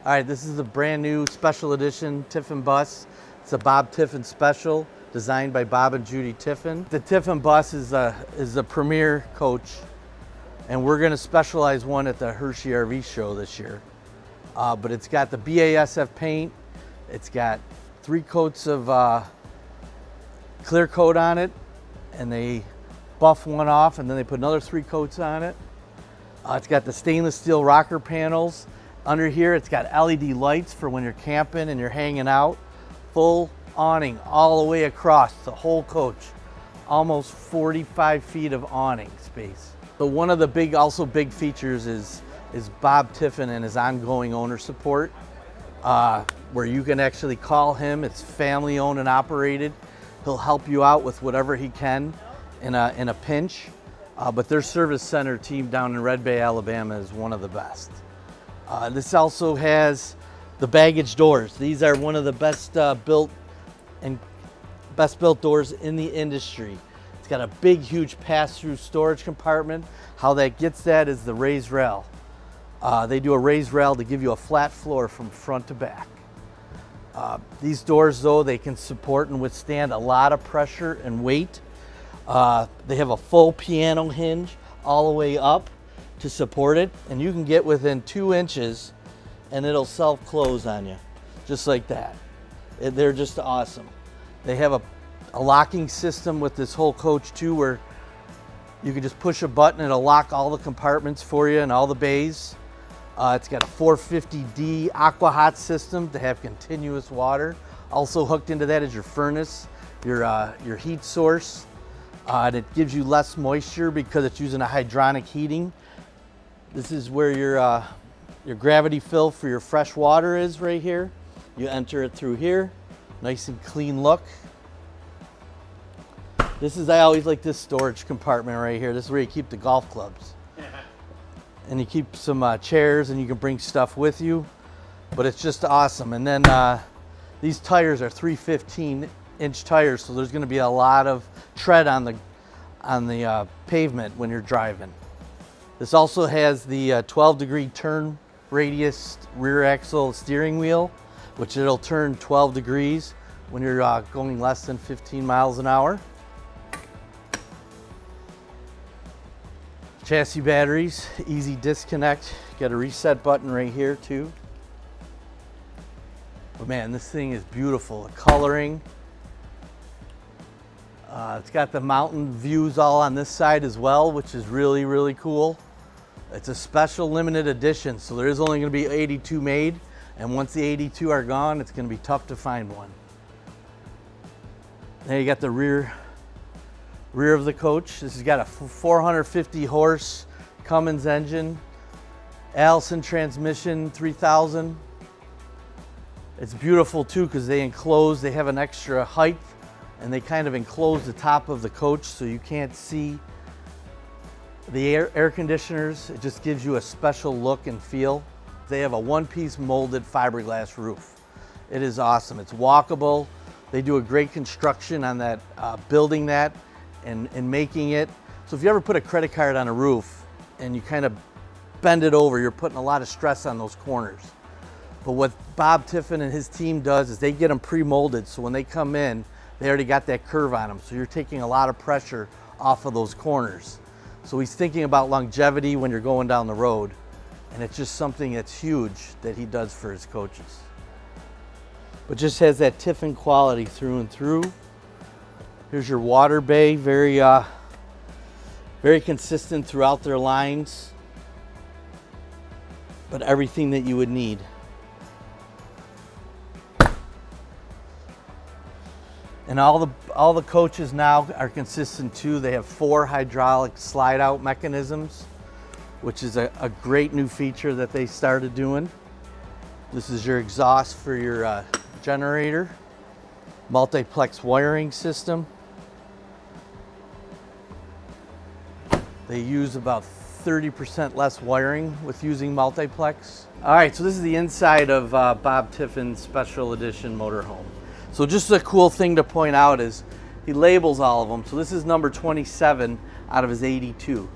All right, this is a brand new special edition Tiffin bus. It's a Bob Tiffin special, designed by Bob and Judy Tiffin. The Tiffin bus is a premier coach, and we're going to specialize one at the Hershey RV show this year. But it's got the BASF paint. It's got 3 coats of clear coat on it, and they buff one off, and then they put another 3 coats on it. It's got the stainless steel rocker panels. Under here, it's got LED lights for when you're camping and you're hanging out. Full awning all the way across the whole coach. Almost 45 feet of awning space. But one of the big features is Bob Tiffin and his ongoing owner support, where you can actually call him. It's family owned and operated. He'll help you out with whatever he can in a pinch. But their service center team down in Red Bay, Alabama is one of the best. This also has the baggage doors. These are one of the best built doors in the industry. It's got a big, huge pass-through storage compartment. How that gets that is the raised rail. They do a raised rail to give you a flat floor from front to back. These doors, though, they can support and withstand a lot of pressure and weight. They have a full piano hinge all the way up to support it, and you can get within 2 inches and it'll self-close on you, just like that. They're just awesome. They have a locking system with this whole coach too, where you can just push a button and it'll lock all the compartments for you and all the bays. It's got a 450D aqua hot system to have continuous water. Also hooked into that is your furnace, your heat source. And it gives you less moisture because it's using a hydronic heating. This is where your gravity fill for your fresh water is right here. You enter it through here. Nice and clean look. I always like this storage compartment right here. This is where you keep the golf clubs. And you keep some chairs, and you can bring stuff with you. But it's just awesome. And then these tires are 315-inch tires, so there's going to be a lot of tread on the pavement when you're driving. This also has the 12-degree turn radius rear axle steering wheel, which it'll turn 12 degrees when you're going less than 15 miles an hour. Chassis batteries, easy disconnect. Got a reset button right here too. But man, this thing is beautiful. The coloring. It's got the mountain views all on this side as well, which is really, really cool. It's a special limited edition, so there is only going to be 82 made, and once the 82 are gone, it's going to be tough to find one. Then you got the rear of the coach. This has got a 450 horse Cummins engine, Allison transmission, 3000. It's beautiful too because they have an extra height, and they kind of enclose the top of the coach so you can't see the air conditioners. It just gives you a special look and feel. They have a one-piece molded fiberglass roof. It is awesome. It's walkable. They do a great construction on that, building that and making it. So if you ever put a credit card on a roof and you kind of bend it over, you're putting a lot of stress on those corners. But what Bob Tiffin and his team does is they get them pre-molded, so when they come in, they already got that curve on them. So you're taking a lot of pressure off of those corners. So he's thinking about longevity when you're going down the road. And it's just something that's huge that he does for his coaches. But just has that Tiffin quality through and through. Here's your water bay, very consistent throughout their lines. But everything that you would need. And all the coaches now are consistent too. They have 4 hydraulic slide out mechanisms, which is a great new feature that they started doing. This is your exhaust for your generator, multiplex wiring system. They use about 30% less wiring with using multiplex. All right, so this is the inside of Bob Tiffin's special edition motorhome. So just a cool thing to point out is he labels all of them. So this is number 27 out of his 82.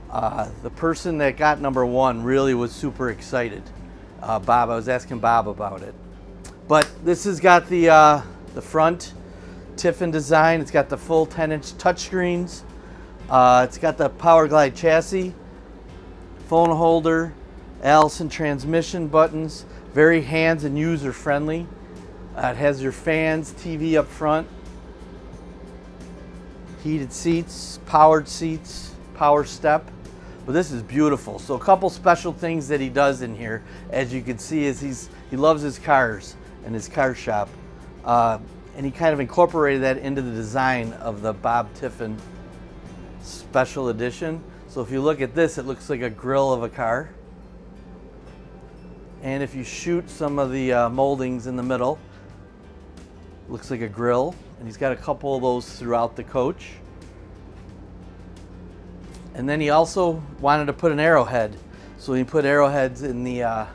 The person that got number 1 really was super excited. Bob, I was asking Bob about it. But this has got the front Tiffin design. It's got the full 10-inch touchscreens. It's got the Power Glide chassis, phone holder, Allison transmission buttons, very hands and user friendly. It has your fans, TV up front, heated seats, power step. But this is beautiful. So a couple special things that he does in here, as you can see, is he loves his cars and his car shop. And he kind of incorporated that into the design of the Bob Tiffin Special Edition. So if you look at this, it looks like a grill of a car. And if you shoot some of the moldings in the middle, looks like a grill. And he's got a couple of those throughout the coach. And then he also wanted to put an arrowhead, so he put arrowheads in the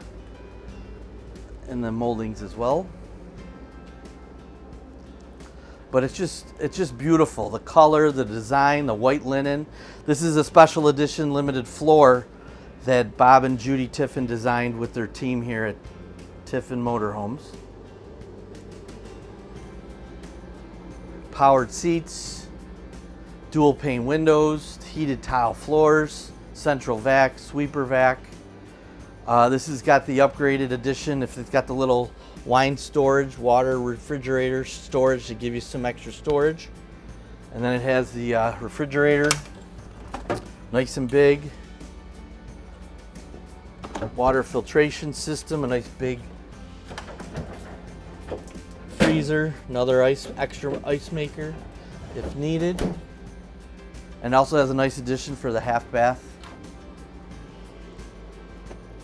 moldings as well. But it's just beautiful. The color, the design, the white linen. This is a special edition limited floor that Bob and Judy Tiffin designed with their team here at Tiffin Motorhomes. Powered seats, dual pane windows, heated tile floors, central vac, sweeper vac. This has got the upgraded edition. If it's got the little wine storage, water refrigerator storage to give you some extra storage. And then it has the refrigerator, nice and big. Water filtration system, a nice big freezer, another extra ice maker if needed. And also has a nice addition for the half bath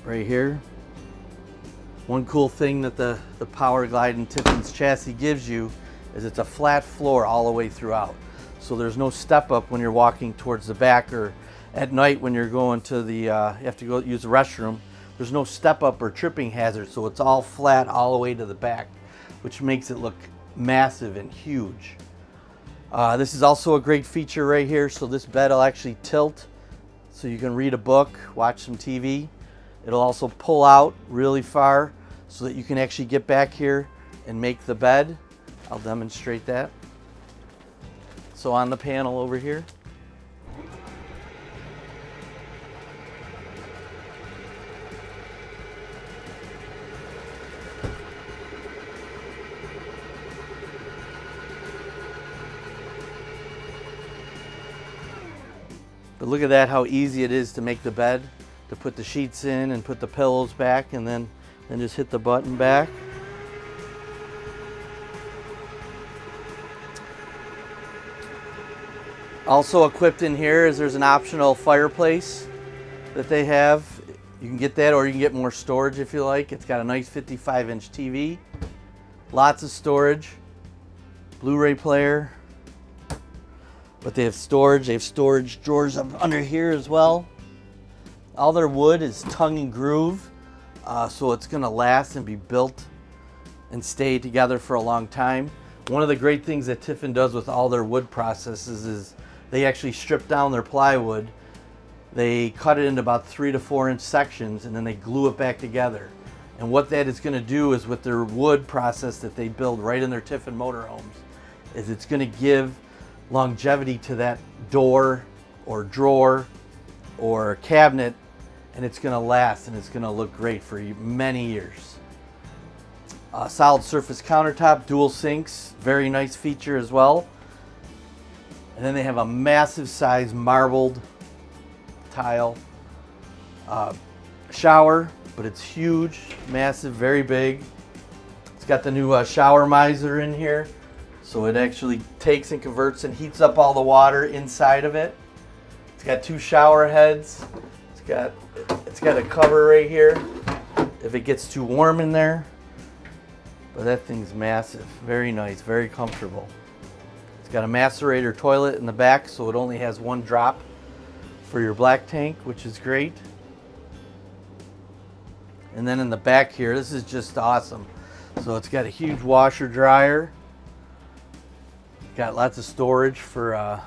right here. One cool thing that the Power Glide and Tiffin's chassis gives you is it's a flat floor all the way throughout. So there's no step up when you're walking towards the back, or at night when you're going to the, you have to go use the restroom. There's no step up or tripping hazard, so it's all flat all the way to the back, which makes it look massive and huge. This is also a great feature right here. So this bed will actually tilt so you can read a book, watch some TV. It'll also pull out really far so that you can actually get back here and make the bed. I'll demonstrate that. So on the panel over here. But look at that, how easy it is to make the bed, to put the sheets in and put the pillows back, and then just hit the button back. Also equipped in here is there's an optional fireplace that they have. You can get that, or you can get more storage if you like. It's got a nice 55-inch TV, lots of storage, Blu-ray player. But they have storage. They have storage drawers up under here as well. All their wood is tongue and groove, so it's going to last and be built and stay together for a long time. One of the great things that Tiffin does with all their wood processes is they actually strip down their plywood. They cut it into about 3 to 4 inch sections, and then they glue it back together. And what that is going to do is, with their wood process that they build right in their Tiffin motorhomes, is it's going to give longevity to that door or drawer or cabinet, and it's going to last and it's going to look great for many years. Solid surface countertop, dual sinks, very nice feature as well. And then they have a massive size marbled tile shower, but it's huge, massive, very big. It's got the new shower miser in here. So it actually takes and converts and heats up all the water inside of it. It's got 2 shower heads. It's got a cover right here if it gets too warm in there. But that thing's massive, very nice, very comfortable. It's got a macerator toilet in the back, so it only has 1 drop for your black tank, which is great. And then in the back here, this is just awesome. So it's got a huge washer dryer. Got lots of storage for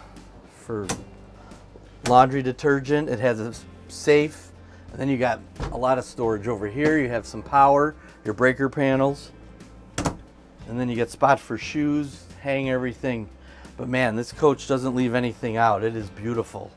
laundry detergent. It has a safe And then you got a lot of storage over here. You have some power, your breaker panels, and then you get spots for shoes, hang everything. But man, this coach doesn't leave anything out. It is beautiful.